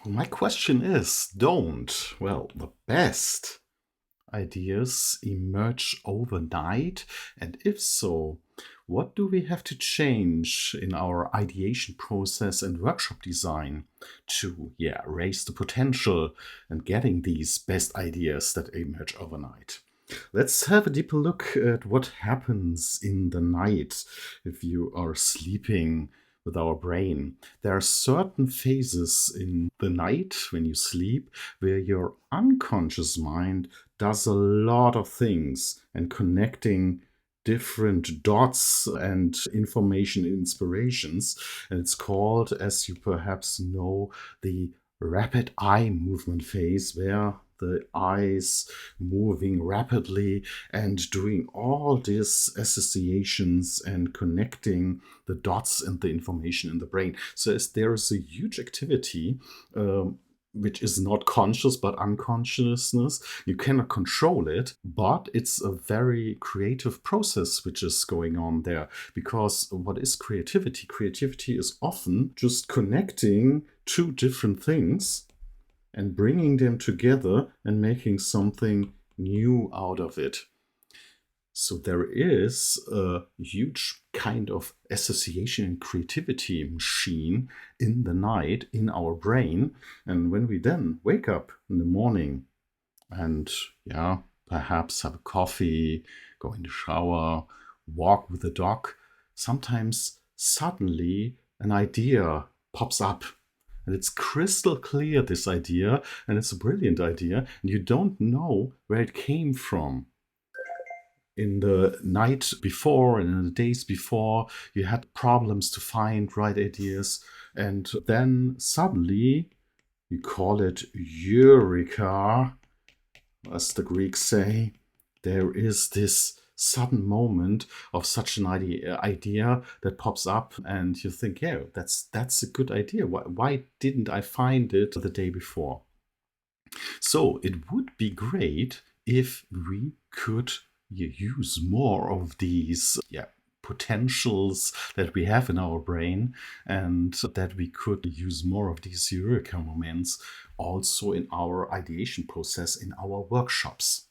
My question is, don't. Well, the best ideas emerge overnight? And if so, what do we have to change in our ideation process and workshop design to, raise the potential and getting these best ideas that emerge overnight? Let's have a deeper look at what happens in the night if you are sleeping with our brain. There are certain phases in the night when you sleep where your unconscious mind does a lot of things and connecting different dots and information inspirations. And it's called, as you perhaps know, the rapid eye movement phase, where the eyes moving rapidly and doing all these associations and connecting the dots and the information in the brain. So as there is a huge activity, which is not conscious but unconsciousness. You cannot control it, but it's a very creative process which is going on there. Because what is creativity? Creativity is often just connecting two different things and bringing them together and making something new out of it. So there is a huge kind of association and creativity machine in the night in our brain. And when we then wake up in the morning and, perhaps have a coffee, go in the shower, walk with the dog, sometimes suddenly an idea pops up. And it's crystal clear, this idea, and it's a brilliant idea, and you don't know where it came from. In the night before and in the days before, you had problems to find right ideas, and then suddenly you call it eureka, as the Greeks say. There is this sudden moment of such an idea that pops up, and you think, yeah, that's a good idea. Why didn't I find it the day before? So it would be great if we could use more of these potentials that we have in our brain, and that we could use more of these eureka moments also in our ideation process in our workshops.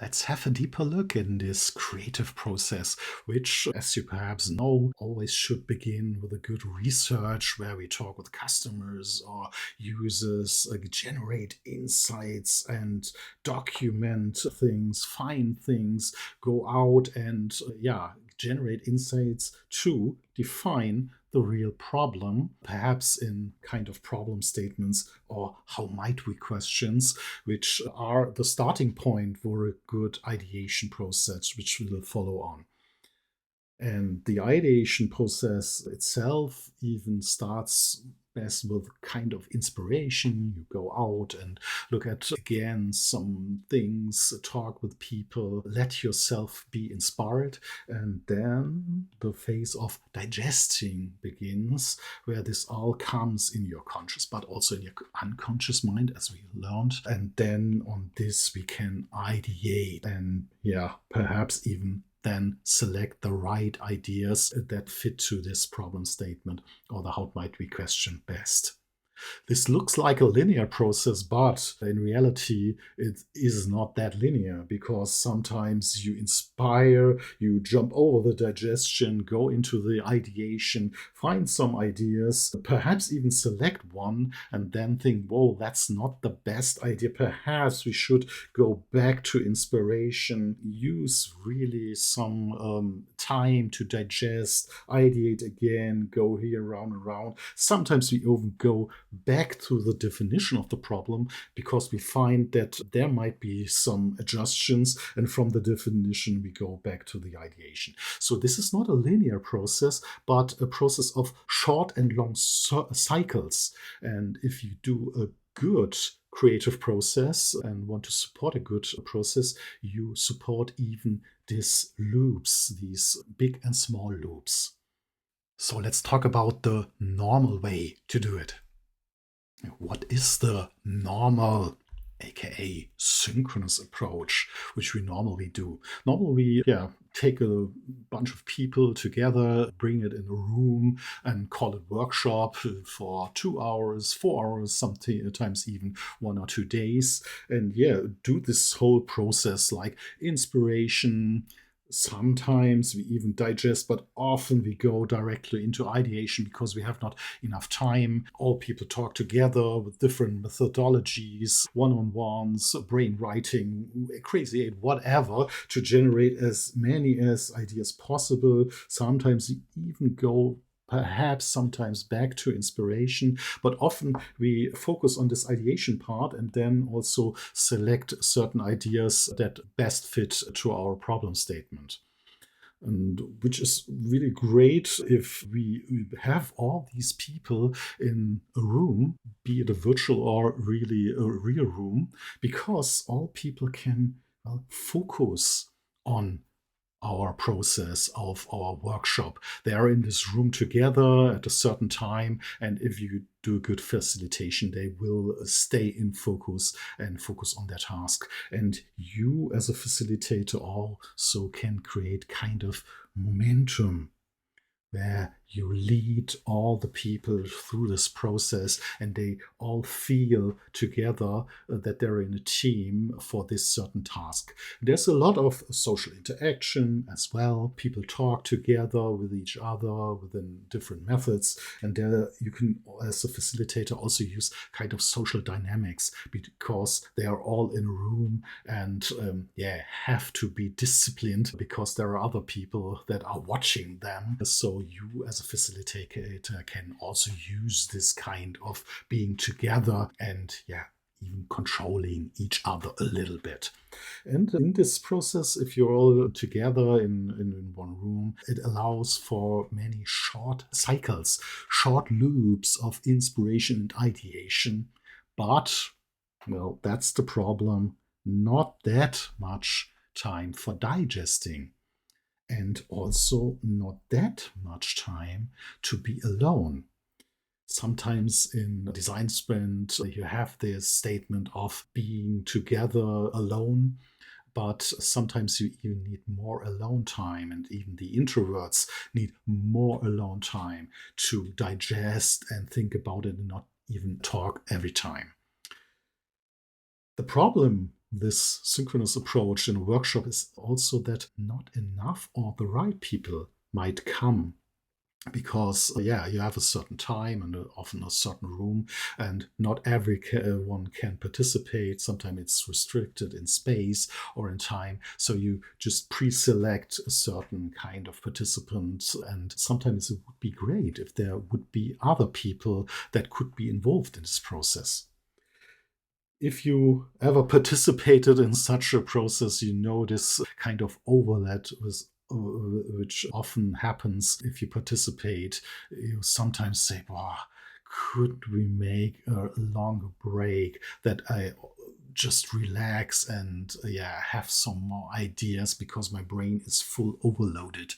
Let's have a deeper look in this creative process, which, as you perhaps know, always should begin with a good research where we talk with customers or users, generate insights and document things, find things, go out and, generate insights to define the real problem, perhaps in kind of problem statements or how might we questions, which are the starting point for a good ideation process, which we will follow on. And the ideation process itself even starts best with kind of inspiration. You go out and look at again some things, talk with people, let yourself be inspired. And then the phase of digesting begins, where this all comes in your conscious, but also in your unconscious mind, as we learned. And then on this, we can ideate and, perhaps even then select the right ideas that fit to this problem statement or the how might we question best. This looks like a linear process, but in reality, it is not that linear, because sometimes you inspire, you jump over the digestion, go into the ideation, find some ideas, perhaps even select one, and then think, whoa, that's not the best idea. Perhaps we should go back to inspiration, use really some time to digest, ideate again, go here round and round. Sometimes we even go back to the definition of the problem, because we find that there might be some adjustments, and from the definition we go back to the ideation. So this is not a linear process, but a process of short and long cycles. And if you do a good creative process and want to support a good process, you support even these loops, these big and small loops. So let's talk about the normal way to do it. What is the normal aka synchronous approach, which we normally do. Normally we take a bunch of people together, bring it in a room, and call it workshop for 2 hours, 4 hours, sometimes even 1 or 2 days, and do this whole process like inspiration. Sometimes we even digest, but often we go directly into ideation because we have not enough time. All people talk together with different methodologies, one on ones, brain writing, crazy eight, whatever, to generate as many as ideas possible. Sometimes we even go perhaps sometimes back to inspiration, but often we focus on this ideation part and then also select certain ideas that best fit to our problem statement. And which is really great if we have all these people in a room, be it a virtual or really a real room, because all people can focus on our process of our workshop. They are in this room together at a certain time, and if you do a good facilitation, they will stay in focus and focus on their task. And you, as a facilitator, also can create kind of momentum where you lead all the people through this process and they all feel together that they're in a team for this certain task. There's a lot of social interaction as well. People talk together with each other within different methods, and there you can, as a facilitator, also use kind of social dynamics because they are all in a room and have to be disciplined because there are other people that are watching them. So you, as a facilitator, can also use this kind of being together and even controlling each other a little bit. And in this process, if you're all together in one room, it allows for many short cycles, short loops of inspiration and ideation. But, well, that's the problem. Not that much time for digesting. And also not that much time to be alone. Sometimes in a design sprint, you have this statement of being together alone, but sometimes you even need more alone time, and even the introverts need more alone time to digest and think about it and not even talk every time. The problem this synchronous approach in a workshop is also that not enough or the right people might come because you have a certain time and often a certain room, and not everyone can participate. Sometimes it's restricted in space or in time, so you just pre-select a certain kind of participants, and sometimes it would be great if there would be other people that could be involved in this process. If you ever participated in such a process, you know this kind of overlap with which often happens if you participate. You sometimes say, wow, could we make a longer break that I just relax and have some more ideas because my brain is full overloaded.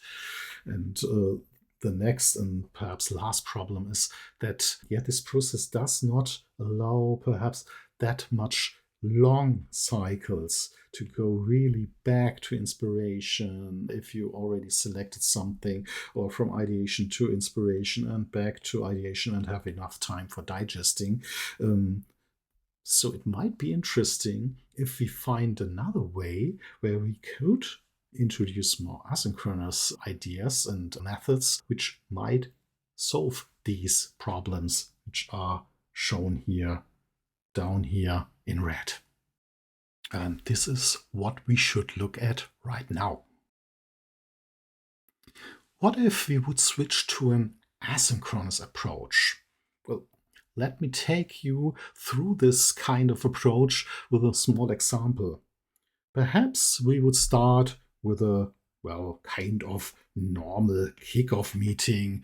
And the next and perhaps last problem is that this process does not allow perhaps that much long cycles to go really back to inspiration if you already selected something, or from ideation to inspiration and back to ideation and have enough time for digesting. So it might be interesting if we find another way where we could introduce more asynchronous ideas and methods which might solve these problems, which are shown here, down here in red. And this is what we should look at right now. What if we would switch to an asynchronous approach? Well, let me take you through this kind of approach with a small example. Perhaps we would start with a, kind of normal kickoff meeting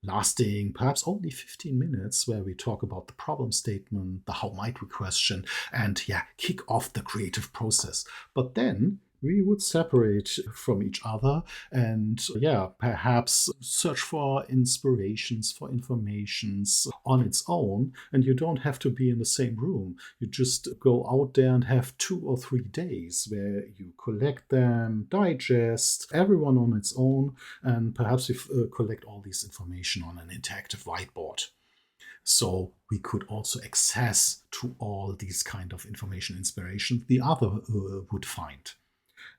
lasting perhaps only 15 minutes, where we talk about the problem statement, the how might we question, and kick off the creative process. But then we would separate from each other and, yeah, perhaps search for inspirations, for informations on its own. And you don't have to be in the same room. You just go out there and have 2 or 3 days where you collect them, digest, everyone on its own, and perhaps you collect all this information on an interactive whiteboard. So we could also access to all these kind of information inspiration the other would find.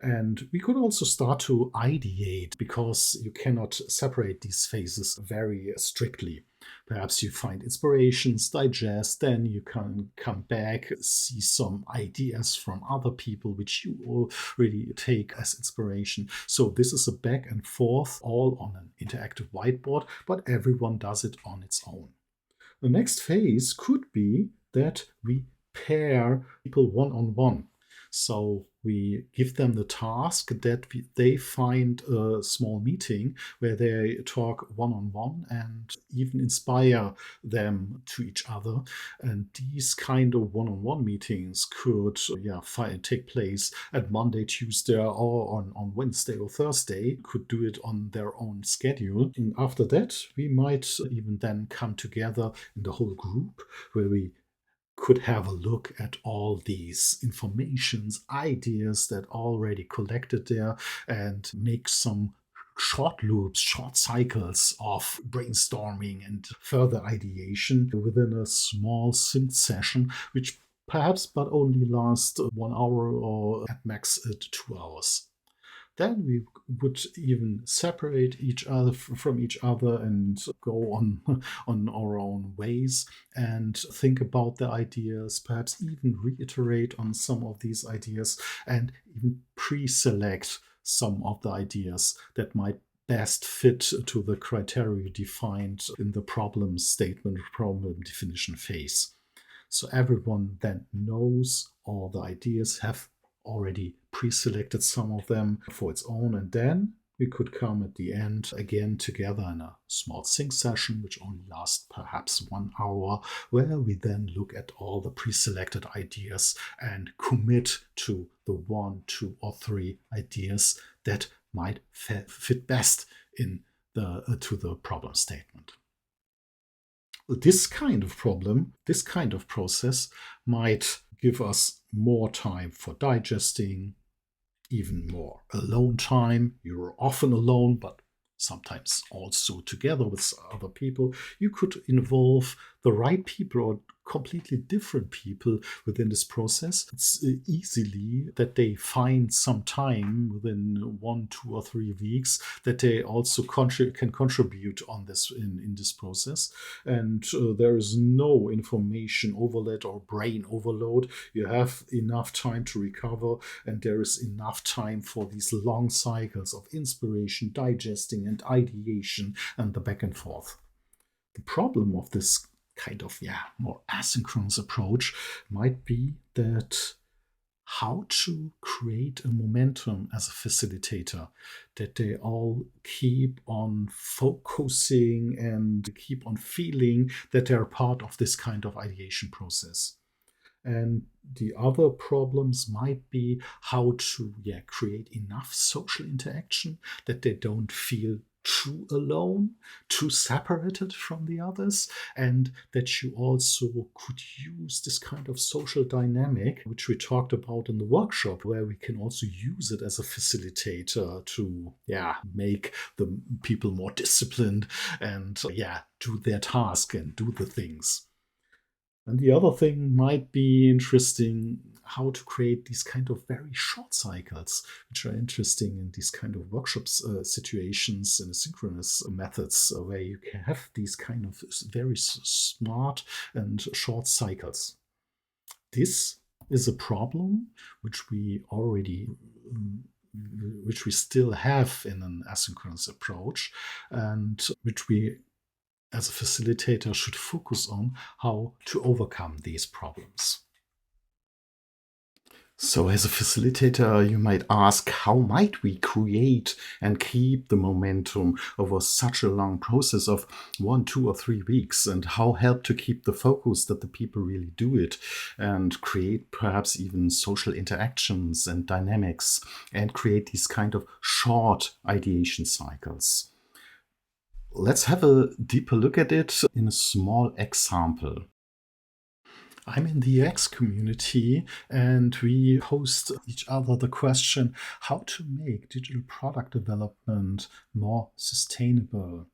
And we could also start to ideate because you cannot separate these phases very strictly. Perhaps you find inspirations, digest, then you can come back, see some ideas from other people which you really take as inspiration. So this is a back and forth, all on an interactive whiteboard, but everyone does it on its own. The next phase could be that we pair people one on one. So we give them the task that they find a small meeting where they talk one on one and even inspire them to each other. And these kind of one on one meetings could take place at Monday, Tuesday, or on Wednesday or Thursday, could do it on their own schedule. And after that, we might even then come together in the whole group where we could have a look at all these informations, ideas that already collected there, and make some short loops, short cycles of brainstorming and further ideation within a small sync session, which perhaps but only last 1 hour or at max 2 hours. Then we would even separate each other from each other and go on on our own ways and think about the ideas, perhaps even reiterate on some of these ideas and even pre-select some of the ideas that might best fit to the criteria defined in the problem statement, problem definition phase. So everyone then knows all the ideas, have already pre-selected some of them for its own, and then we could come at the end again together in a small sync session, which only lasts perhaps 1 hour, where we then look at all the pre-selected ideas and commit to the 1, 2, or 3 ideas that might fit best in to the problem statement. This kind of problem, this kind of process might give us more time for digesting, even more alone time. You're often alone, but sometimes also together with other people. You could involve the right people or completely different people within this process. It's easily that they find some time within 1, 2, or 3 weeks that they also can contribute on this in this process. And there is no information overload or brain overload. You have enough time to recover, and there is enough time for these long cycles of inspiration, digesting, and ideation, and the back and forth. The problem of this kind of more asynchronous approach might be that how to create a momentum as a facilitator, that they all keep on focusing and keep on feeling that they're part of this kind of ideation process. And the other problems might be how to create enough social interaction that they don't feel too alone, too separated from the others, and that you also could use this kind of social dynamic, which we talked about in the workshop, where we can also use it as a facilitator to make the people more disciplined and do their task and do the things. And the other thing might be interesting how to create these kind of very short cycles, which are interesting in these kind of workshops situations and synchronous methods where you can have these kind of very smart and short cycles. This is a problem which we already which we still have in an asynchronous approach, and which we as a facilitator should focus on how to overcome these problems. So, as a facilitator, you might ask, how might we create and keep the momentum over such a long process of 1, 2, or 3 weeks? And how help to keep the focus that the people really do it and create perhaps even social interactions and dynamics and create these kind of short ideation cycles? Let's have a deeper look at it in a small example. I'm in the UX community and we post each other the question how to make digital product development more sustainable.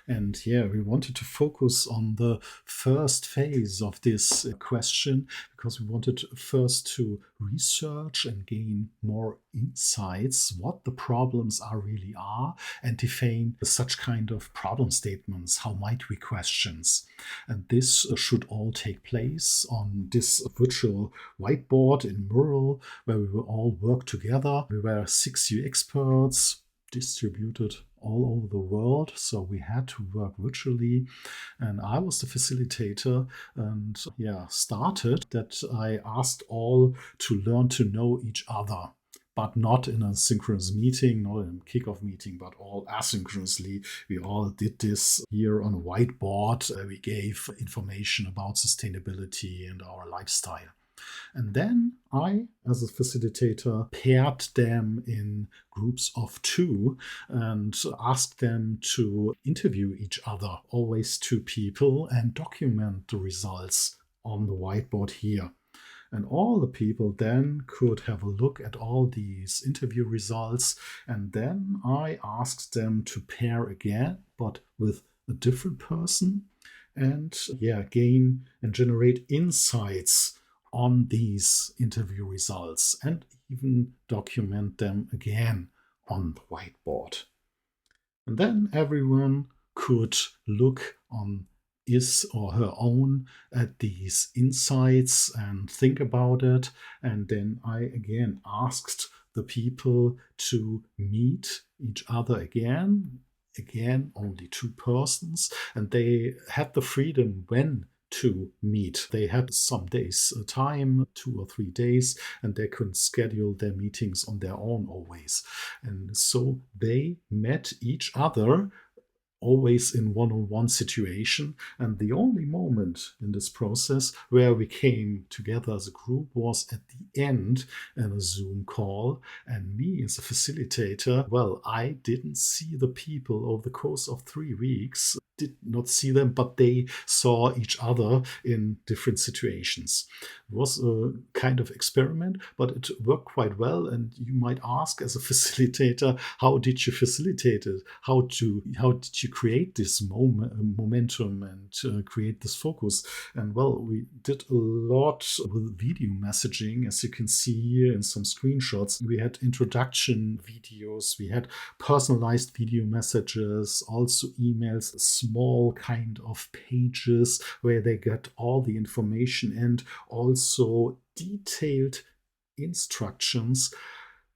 And yeah, we wanted to focus on the first phase of this question because we wanted first to research and gain more insights what the problems are really are and define such kind of problem statements. How might we questions? And this should all take place on this virtual whiteboard in Mural where we will all work together. We were 6 experts distributed all over the world. So we had to work virtually. And I was the facilitator and yeah, started that I asked all to learn to know each other. But not in a synchronous meeting, not in a kickoff meeting, but all asynchronously. We all did this here on a whiteboard. We gave information about sustainability and our lifestyle. And then I, as a facilitator, paired them in groups of two and asked them to interview each other, always two people, and document the results on the whiteboard here. And all the people then could have a look at all these interview results. And then I asked them to pair again, but with a different person, and yeah, gain and generate insights on these interview results and even document them again on the whiteboard. And then everyone could look on his or her own at these insights and think about it. And then I again asked the people to meet each other again. Again, only two persons, and they had the freedom when to meet. They had some days time, 2 or 3 days, and they could schedule their meetings on their own always. And so they met each other always in one-on-one situation. And the only moment in this process where we came together as a group was at the end in a Zoom call. And me as a facilitator, well, I didn't see the people over the course of 3 weeks, did not see them, but they saw each other in different situations. It was a kind of experiment, but it worked quite well. And you might ask as a facilitator, how did you facilitate it? How did you create this momentum and create this focus? And well, we did a lot with video messaging, as you can see here in some screenshots. We had introduction videos, we had personalized video messages, also emails, small kind of pages where they get all the information and also detailed instructions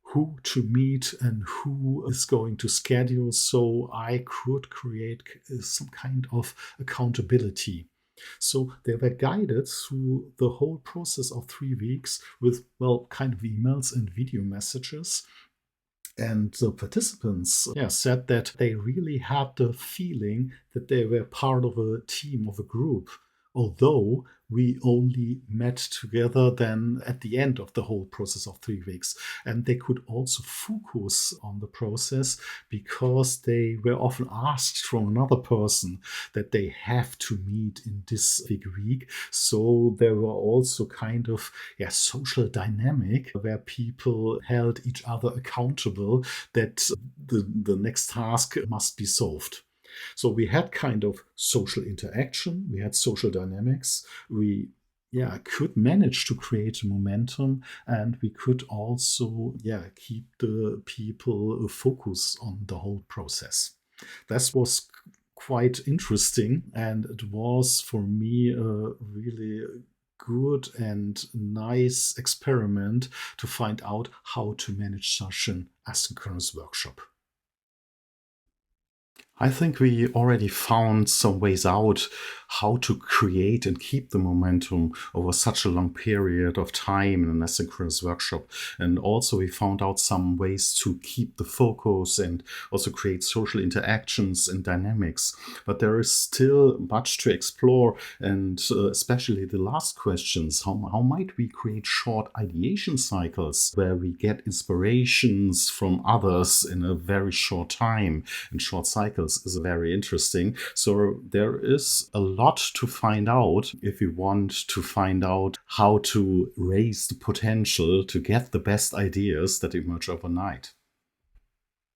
who to meet and who is going to schedule, so I could create some kind of accountability. So they were guided through the whole process of 3 weeks with, well, kind of emails and video messages. And the participants, yeah, said that they really had the feeling that they were part of a team, of a group, although we only met together then at the end of the whole process of 3 weeks. And they could also focus on the process because they were often asked from another person that they have to meet in this big week. So there were also kind of, yeah, social dynamic where people held each other accountable that the next task must be solved. So we had kind of social interaction, we had social dynamics, we, yeah, could manage to create momentum, and we could also, yeah, keep the people focus on the whole process. That was quite interesting, and it was for me a really good and nice experiment to find out how to manage such an asynchronous workshop. I think we already found some ways out how to create and keep the momentum over such a long period of time in an asynchronous workshop. And also, we found out some ways to keep the focus and also create social interactions and dynamics. But there is still much to explore, and especially the last questions. How might we create short ideation cycles where we get inspirations from others in a very short time? And short cycles is very interesting. So there is a lot to find out if we want to find out how to raise the potential to get the best ideas that emerge overnight.